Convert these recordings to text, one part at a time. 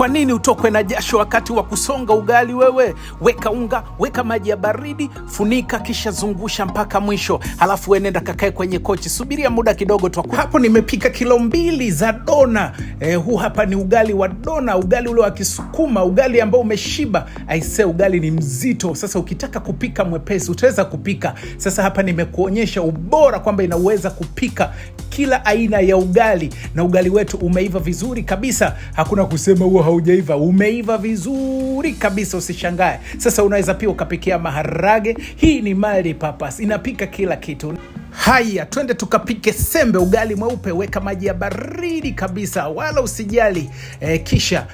Kwa nini utokwe na jasho wakati wa kusonga ugali wewe? Weka unga, weka maji ya baridi, funika kisha zungusha mpaka mwisho. Halafu wewe nenda kakae kwenye kochi, subiria muda kidogo tu. Hapo nimepika kilo 2 za dona. Huu hapa ni ugali wa dona, ugali ule wa Kisukuma, ugali ambao umeshiba. Aisee, ugali ni mzito. Sasa ukitaka kupika mwepesi utaweza kupika. Sasa hapa nimekuonyesha ubora kwamba inaweza kupika kila aina ya ugali, na ugali wetu umeiva vizuri kabisa. Hakuna kusema huo haujaiva, umeiva vizuri kabisa, usishangae. Sasa unaweza pia ukapikia maharage. Hii ni multi-purpose, inapika kila kitu. Haya, twende tukapike sembe, ugali mweupe. Weka maji ya baridi kabisa, wala usijali. Kisha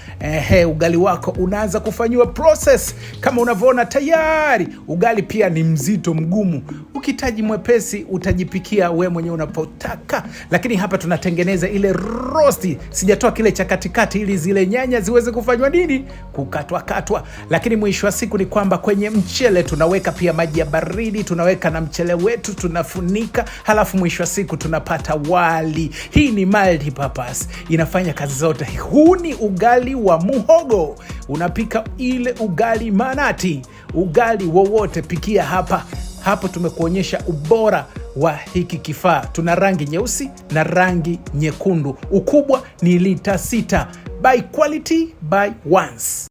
ugali wako unaanza kufanywa process. Kama unavyoona tayari ugali pia ni mzito, mgumu. Ukihitaji mwepesi utajipikia we mwenyewe unapotaka, lakini hapa tunatengeneza ile rosti. Sijatoa kile cha katikati ili zile nyanya ziweze kufanywa nini, kukatwa. Lakini mwisho wa siku ni kwamba kwenye mchele tunaweka pia maji ya baridi, tunaweka na mchele wetu, tunafunika, halafu mwisho wa siku tunapata wali. Hii ni multi-purpose, inafanya kazi zote. Huu ni ugali wa muhogo, unapika ile ugali manati, ugali wowote pikia hapa. Hapo tumekuonyesha ubora wa hiki kifaa. Tuna rangi nyeusi na rangi nyekundu. Ukubwa ni lita 6. Buy quality, buy once.